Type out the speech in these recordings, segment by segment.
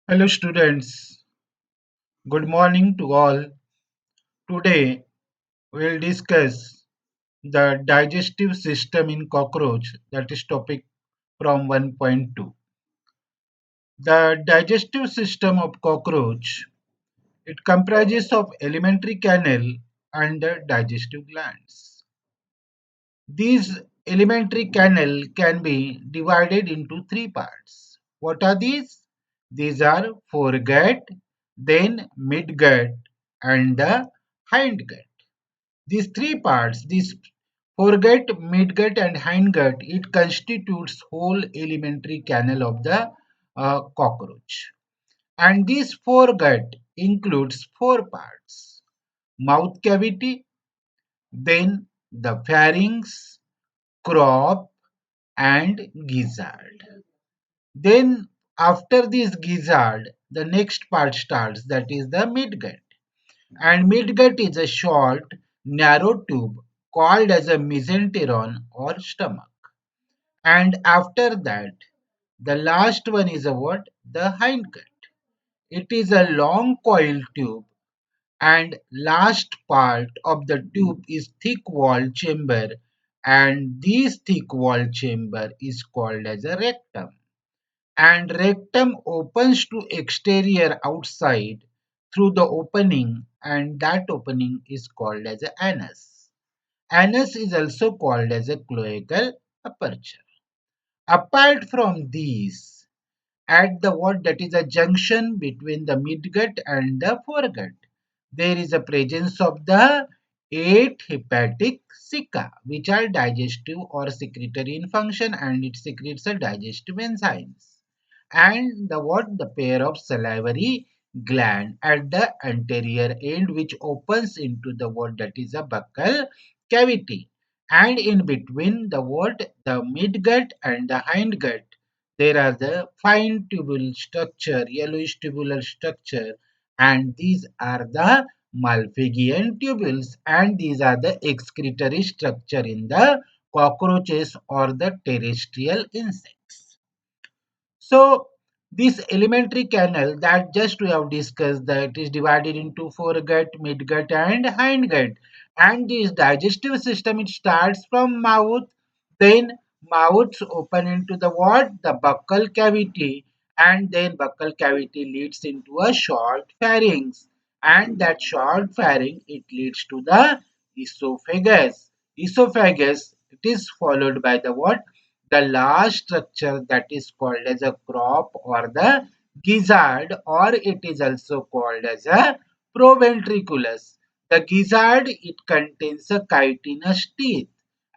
Hello students, good morning to all. Today we'll discuss the digestive system in cockroach, that is topic from 1.2. The digestive system of cockroach, it comprises of alimentary canal and the digestive glands. These alimentary canal can be divided into three parts. What are these? These are foregut, then midgut and the hindgut. These three parts, this foregut, midgut and hindgut, it constitutes whole alimentary canal of the cockroach. And this foregut includes four parts: mouth cavity, then the pharynx, crop, and gizzard. Then after this gizzard, the next part starts, that is the midgut. And midgut is a short, narrow tube called as a mesenteron or stomach. And after that, the last one is a what? The hindgut. It is a long coiled tube, and last part of the tube is thick walled chamber, and this thick walled chamber is called as a rectum. And rectum opens to exterior outside through the opening, and that opening is called as a anus. Anus is also called as a cloacal aperture. Apart from these, at the what, that is a junction between the midgut and the foregut, there is a presence of the eight hepatic cica, which are digestive or secretory in function, and it secretes a digestive enzymes. And the what, the pair of salivary gland at the anterior end, which opens into the what, that is a buccal cavity. And in between the what, the midgut and the hindgut, there are the fine tubule structure, yellowish tubular structure, and these are the Malpighian tubules, and these are the excretory structure in the cockroaches or the terrestrial insects. So this alimentary canal that just we have discussed, that is divided into foregut, midgut and hindgut. And this digestive system, it starts from mouth, then mouths open into the what? The buccal cavity, and then buccal cavity leads into a short pharynx, and that short pharynx, it leads to the esophagus. Esophagus, it is followed by the what? The last structure, that is called as a crop or the gizzard, or it is also called as a proventriculus. The gizzard, it contains a chitinous teeth,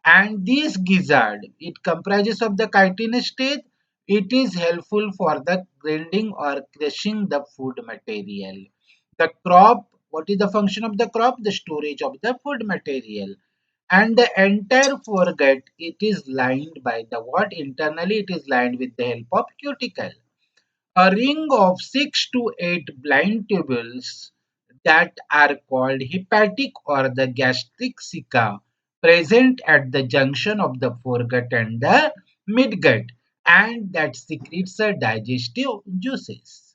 and this gizzard, it comprises of the chitinous teeth. It is helpful for the grinding or crushing the food material. The crop, what is the function of the crop? The storage of the food material. And the entire foregut, it is lined by the what? Internally it is lined with the help of cuticle. A ring of 6 to 8 blind tubules that are called hepatic or the gastric cica, present at the junction of the foregut and the midgut, and that secretes the digestive juices.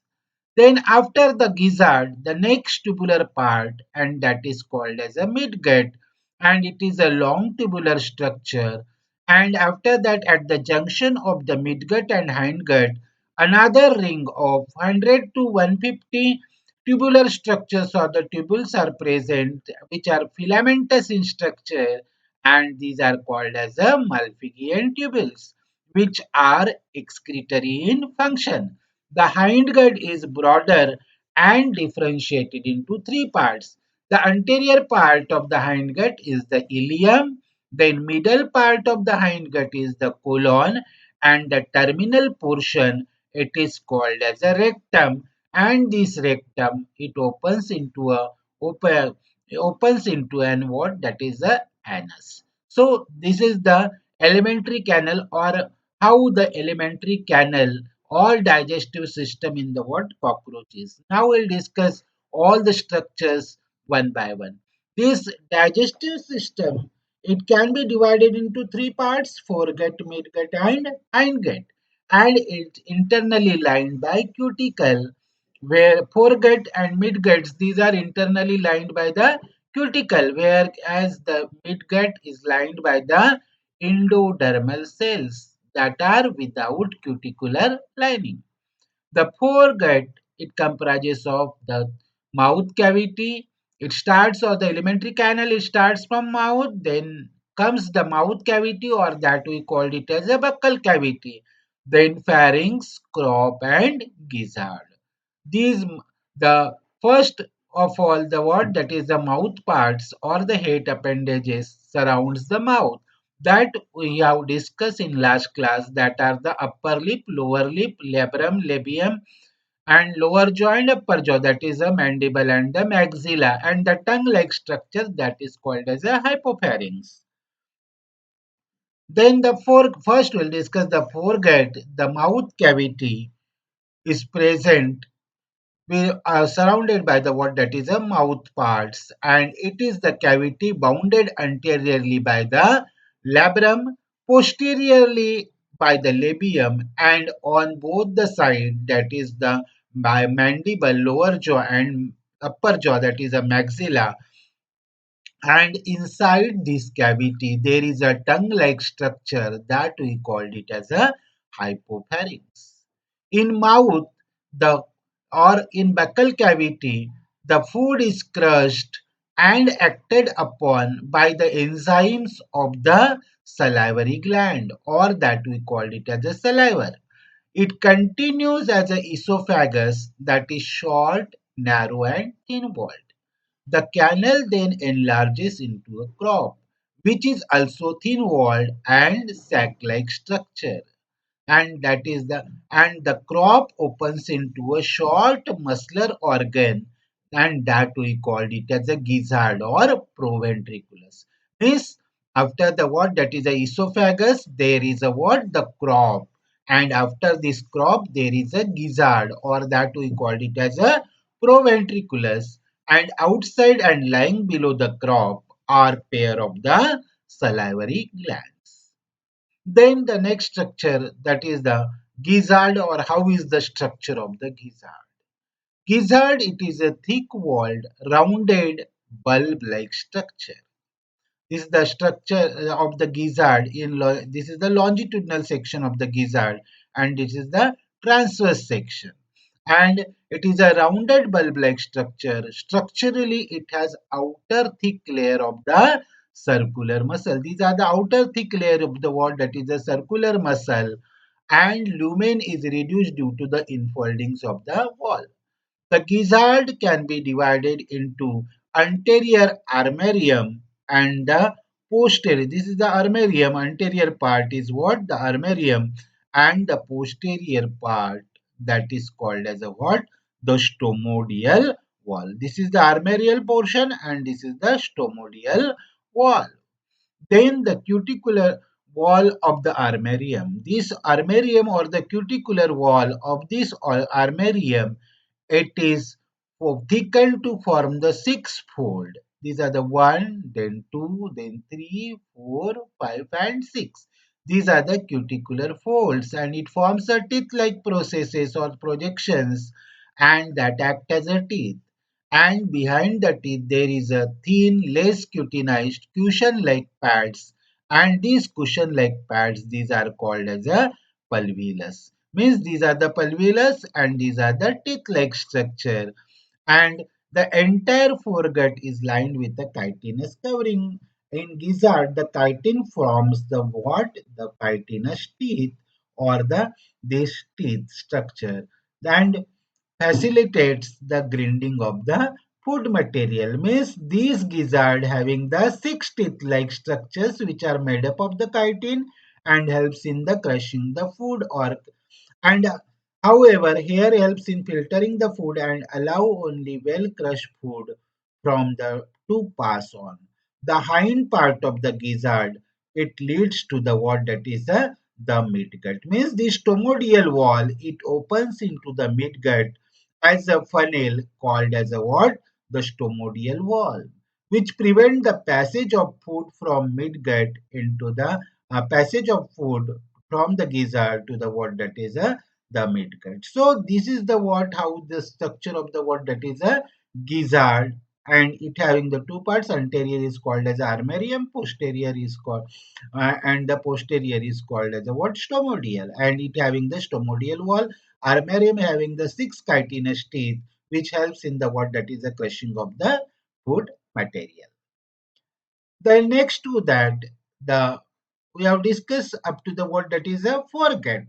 Then after the gizzard, the next tubular part, and that is called as a midgut, and it is a long tubular structure. And after that, at the junction of the midgut and hindgut, another ring of 100 to 150 tubular structures or the tubules are present, which are filamentous in structure, and these are called as a Malpighian tubules, which are excretory in function. The hindgut is broader and differentiated into three parts. The anterior part of the hindgut is the ileum, then middle part of the hindgut is the colon, and the terminal portion, it is called as a rectum, and this rectum, it open, opens into an what, that is a anus. So this is the alimentary canal, or how the alimentary canal or digestive system in the what, cockroaches. Now we'll discuss all the structures one by one. This digestive system, it can be divided into three parts: foregut, midgut and hindgut, and it's internally lined by cuticle. where foregut and midguts, these are internally lined by the cuticle, whereas the midgut is lined by the endodermal cells that are without cuticular lining. The foregut, it comprises of the mouth cavity. It starts, or the alimentary canal, it starts from mouth, then comes the mouth cavity, or that we called it as a buccal cavity, then pharynx, crop, and gizzard. These, the first of all, the what that is the mouth parts or the head appendages surrounds the mouth that we have discussed in last class, that are the upper lip, lower lip, labrum, labium, and lower jaw and upper jaw, that is a mandible and the maxilla, and the tongue like structure that is called as a hypopharynx. Then first we'll discuss the foregut. The mouth cavity is present. We are surrounded by the what that is a mouth parts, and it is the cavity bounded anteriorly by the labrum, posteriorly by the labium, and on both the side, that is the by mandible, lower jaw, and upper jaw, that is a maxilla, and inside this cavity, there is a tongue-like structure that we called it as a hypopharynx. In mouth, the or in buccal cavity, the food is crushed and acted upon by the enzymes of the salivary gland, or that we called it as a saliva. It continues as a esophagus that is short, narrow, and thin-walled. The canal then enlarges into a crop, which is also thin-walled and sac-like structure, and that is the crop opens into a short muscular organ, and that we called it as a gizzard or proventriculus. Means after the what that is a esophagus, there is a what the crop, and after this crop there is a gizzard, or that we called it as a proventriculus, and outside and lying below the crop are pair of the salivary glands. Then the next structure, that is the gizzard, or how is the structure of the gizzard. Gizzard, it is a thick-walled, rounded, bulb-like structure. This is the structure of the gizzard. This is the longitudinal section of the gizzard, and this is the transverse section. And it is a rounded bulb-like structure. Structurally, it has outer thick layer of the circular muscle. These are the outer thick layer of the wall, that is the circular muscle, and lumen is reduced due to the infoldings of the wall. The gizzard can be divided into anterior armarium and the posterior. This is the armarium. Anterior part is what? The armarium. And the posterior part, that is called as a what? The stomodial wall. This is the armarial portion, and this is the stomodial wall. Then the cuticular wall of the armarium. This armarium, or the cuticular wall of this armarium, it is thickened to form the six fold. These are the 1, then 2, then 3, 4, 5, and 6. These are the cuticular folds, and it forms a teeth-like processes or projections, and that act as a teeth. And behind the teeth, there is a thin, less cutinized cushion-like pads, and these cushion-like pads, these are called as a pulvillus. Means these are the pulvillus, and these are the teeth-like structure, and the entire foregut is lined with the chitinous covering. In gizzard, the chitin forms the what? The chitinous teeth, or the this teeth structure, and facilitates the grinding of the food material. Means these gizzard having the six teeth-like structures which are made up of the chitin and helps in the crushing the food, or and however, here helps in filtering the food and allow only well crushed food from the to pass on. The hind part of the gizzard, it leads to the what that is the midgut. Means the stomodial wall, it opens into the midgut as a funnel called as a what? The stomodial wall, which prevent the passage of food from midgut into the passage of food from the gizzard to the what that is the midgut. So this is the what how the structure of the what that is a gizzard, and it having the two parts. Anterior is called as armarium, posterior is called and the posterior is called as a what stomodial, and it having the stomodial wall. Armarium having the six chitinous teeth, which helps in the what that is the crushing of the food material. Then next to that, the we have discussed up to the what that is a foregut.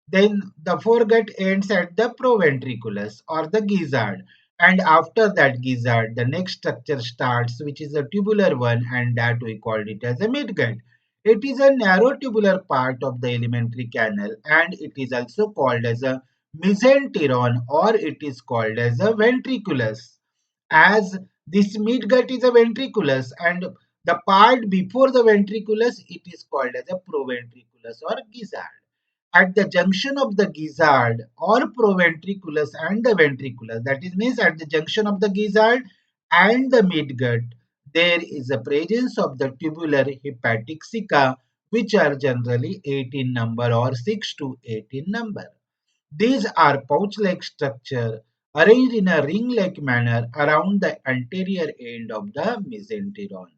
Then the foregut ends at the proventriculus or the gizzard. And after that gizzard, the next structure starts, which is a tubular one, and that we called it as a midgut. It is a narrow tubular part of the alimentary canal, and it is also called as a mesenteron, or it is called as a ventriculus, as this midgut is a ventriculus, and the part before the ventriculus it is called as a proventriculus or gizzard. At the junction of the gizzard or proventriculus and the ventriculus, that is means at the junction of the gizzard and the midgut, there is a presence of the tubular hepatic cica, which are generally 8 in number or 6 to 8 in number. These are pouch-like structure arranged in a ring-like manner around the anterior end of the mesenteron.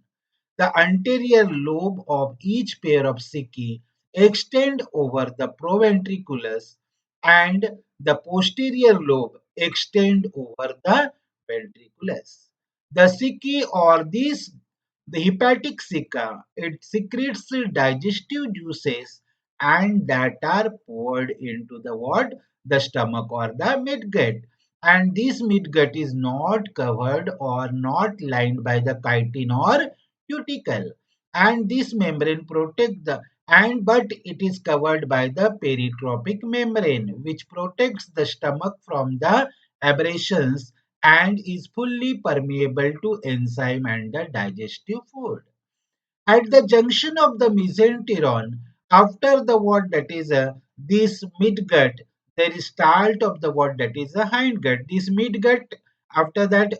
The anterior lobe of each pair of cici extend over the proventriculus, and the posterior lobe extend over the ventriculus. The cici or these the hepatic cica, it secretes digestive juices and that are poured into the what? The stomach or the midgut. And this midgut is not covered or not lined by the chitin or cuticle. And this membrane protects the and but it is covered by the peritropic membrane, which protects the stomach from the abrasions and is fully permeable to enzyme and the digestive food. At the junction of the mesenteron, after the what that is a this midgut, there is start of the what that is a hindgut. This midgut, after that,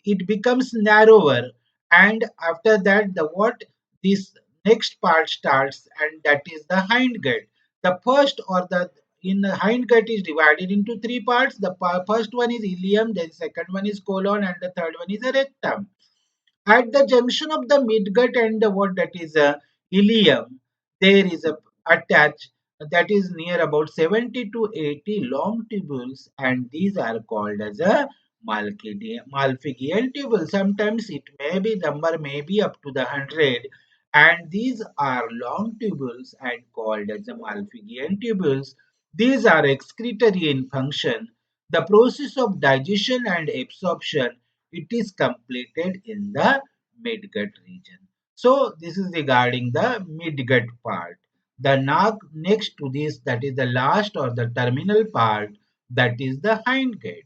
it becomes narrower, and after that the what this next part starts, and that is the hindgut. The first or the in the hindgut is divided into three parts. The first one is ileum, then second one is colon, and the third one is a rectum. At the junction of the midgut and the what that is a ileum, there is a attach that is near about 70 to 80 long tubules, and these are called as a Malpighian tubule. Sometimes it may be number may be up to the 100, and these are long tubules and called as the Malpighian tubules. These are excretory in function. The process of digestion and absorption, it is completed in the midgut region. So this is regarding the midgut part. The next to this, that is the last or the terminal part, that is the hindgut.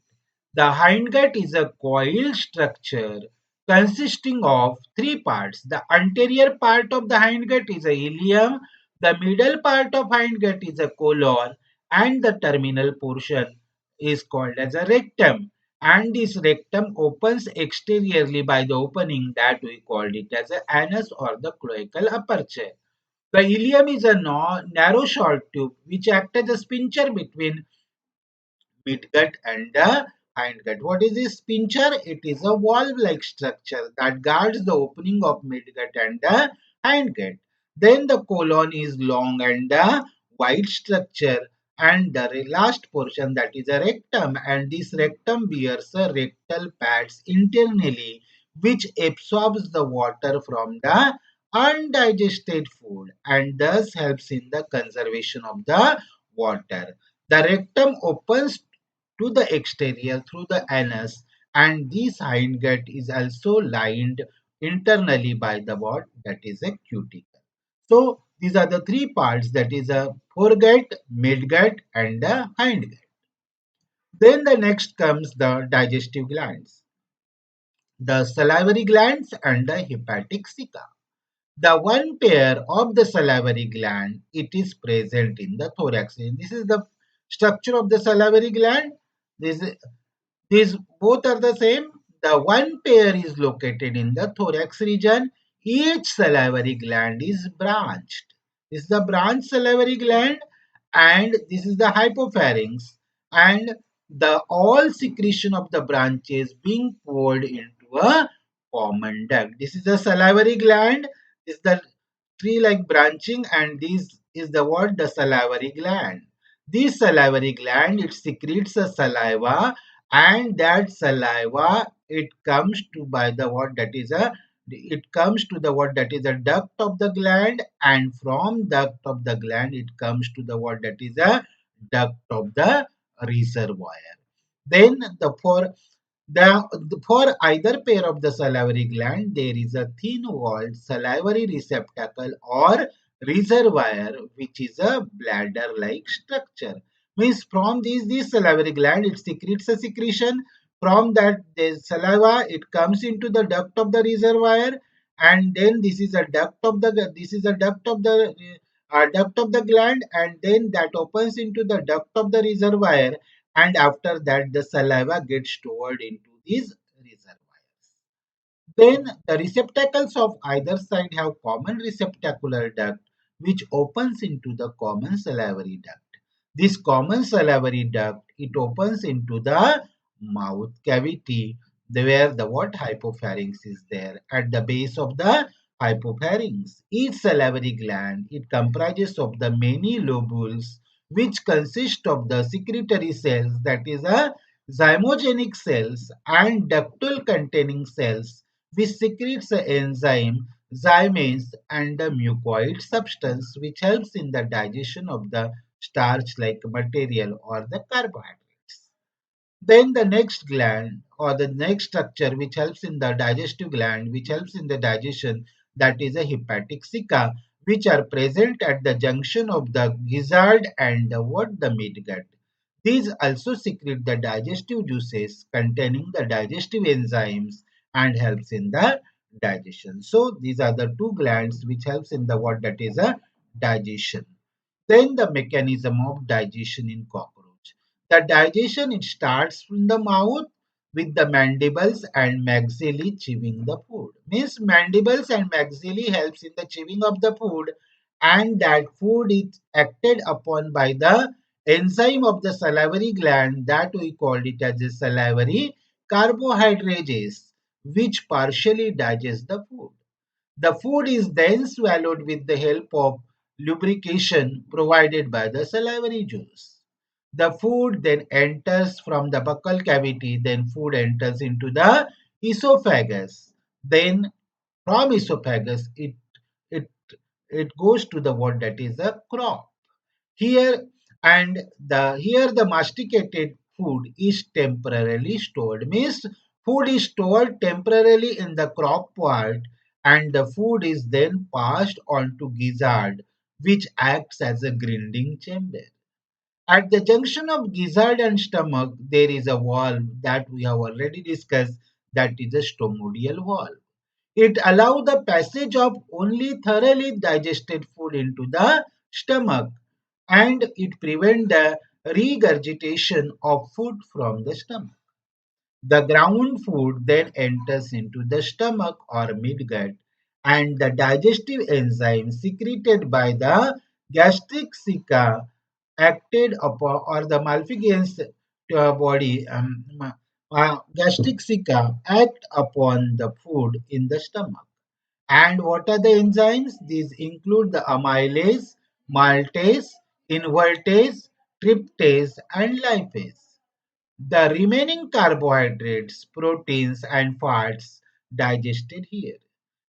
The hindgut is a coiled structure consisting of three parts. The anterior part of the hindgut is a ileum, the middle part of hindgut is a colon, and the terminal portion is called as a rectum. And this rectum opens exteriorly by the opening that we called it as a anus or the cloacal aperture. The ileum is a narrow short tube which acts as a sphincter between midgut and the hindgut. What is this sphincter? It is a valve-like structure that guards the opening of midgut and the hindgut. Then the colon is long and the wide structure, and the last portion, that is a rectum, and this rectum bears a rectal pads internally, which absorbs the water from the undigested food and thus helps in the conservation of the water. The rectum opens to the exterior through the anus, and this hindgut is also lined internally by the what that is a cuticle. So these are the three parts, that is a foregut, midgut, and the hindgut. Then the next comes the digestive glands, the salivary glands and the hepatic cica. The one pair of the salivary gland, it is present in the thorax. And this is the structure of the salivary gland. This These both are the same. The one pair is located in the thorax region. Each salivary gland is branched. This is the branched salivary gland, and this is the hypopharynx, and the all secretion of the branches being poured into a common duct. This is the salivary gland, is the tree like branching, and this is the what, the salivary gland. This salivary gland, it secretes a saliva, and that saliva, it comes to by the what, that is a, it comes to the what, that is a duct of the gland, and from duct of the gland it comes to the what, that is a duct of the reservoir. Then for either pair of the salivary gland, there is a thin walled salivary receptacle or reservoir, which is a bladder like structure. Means from this salivary gland, it secretes a secretion. From that, the saliva, it comes into the duct of the reservoir, and then this is a duct of the gland, and then that opens into the duct of the reservoir, and after that the saliva gets stored into these reservoirs. Then the receptacles of either side have common receptacular duct which opens into the common salivary duct. This common salivary duct, it opens into the mouth cavity where the what, hypopharynx is there at the base of the hypopharynx. Each salivary gland, it comprises of the many lobules which consist of the secretory cells, that is a zymogenic cells, and ductal containing cells which secretes an enzyme, zymase, and a mucoid substance which helps in the digestion of the starch-like material or the carbohydrates. Then the next gland or the next structure which helps in the digestive gland, which helps in the digestion, that is a hepatic cica, which are present at the junction of the gizzard and the what, the midgut. These also secrete the digestive juices containing the digestive enzymes and helps in the digestion. So these are the two glands which helps in the what, that is a digestion. Then the mechanism of digestion in cockroach. The digestion, it starts from the mouth with the mandibles and maxillae chewing the food. Means mandibles and maxillae helps in the chewing of the food, and that food is acted upon by the enzyme of the salivary gland, that we called it as a salivary carbohydrates, which partially digest the food. The food is then swallowed with the help of lubrication provided by the salivary juice. The food then enters from the buccal cavity, then food enters into the esophagus. Then from esophagus, it, it goes to the what, that is the crop. Here here the masticated food is temporarily stored. Means food is stored temporarily in the crop part, and the food is then passed on to gizzard, which acts as a grinding chamber. At the junction of gizzard and stomach, there is a valve that we have already discussed, that is a stomodial valve. It allows the passage of only thoroughly digested food into the stomach, and it prevents the regurgitation of food from the stomach. The ground food then enters into the stomach or midgut, and the digestive enzyme secreted by the gastric cica acted upon, or the Malpighians body gastric cica act upon the food in the stomach. And what are the enzymes? These include the amylase, maltase, invertase, tryptase, and lipase. The remaining carbohydrates, proteins, and fats digested here.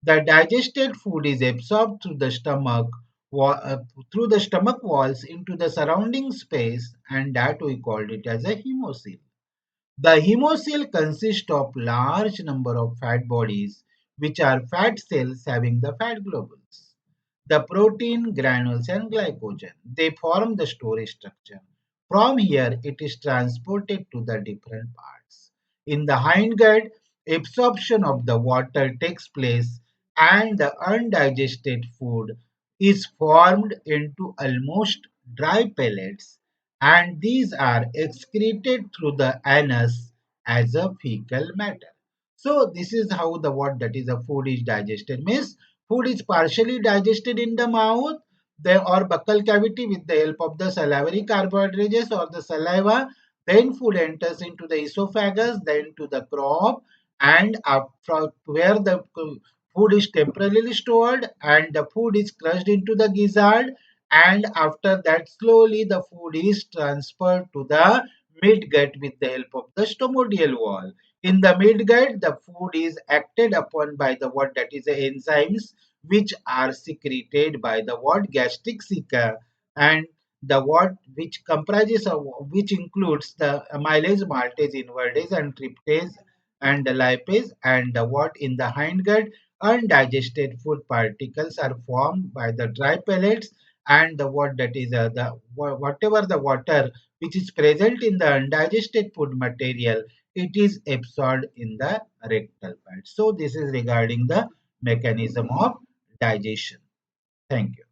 The digested food is absorbed through the stomach walls into the surrounding space, and that we called it as a hemocoel. The hemocoel consists of large number of fat bodies, which are fat cells having the fat globules. The protein, granules, and glycogen, they form the storage structure. From here, it is transported to the different parts. In the hindgut, absorption of the water takes place, and the undigested food is formed into almost dry pellets, and these are excreted through the anus as a fecal matter. So this is how the what, that is a food is digested. Means food is partially digested in the mouth, or buccal cavity with the help of the salivary carbohydrates or the saliva. Then food enters into the esophagus, then to the crop, and from where the food is temporarily stored, and the food is crushed into the gizzard, and after that slowly the food is transferred to the midgut with the help of the stomodeal wall. In the midgut, the food is acted upon by the what that is the enzymes which are secreted by the what gastric secre, and the what which comprises of which includes the amylase, maltase, invertase, and tryptase and the lipase, and the what in the hindgut undigested food particles are formed by the dry pellets, and the what that is whatever the water which is present in the undigested food material, it is absorbed in the rectal part. So this is regarding the mechanism of digestion. Thank you.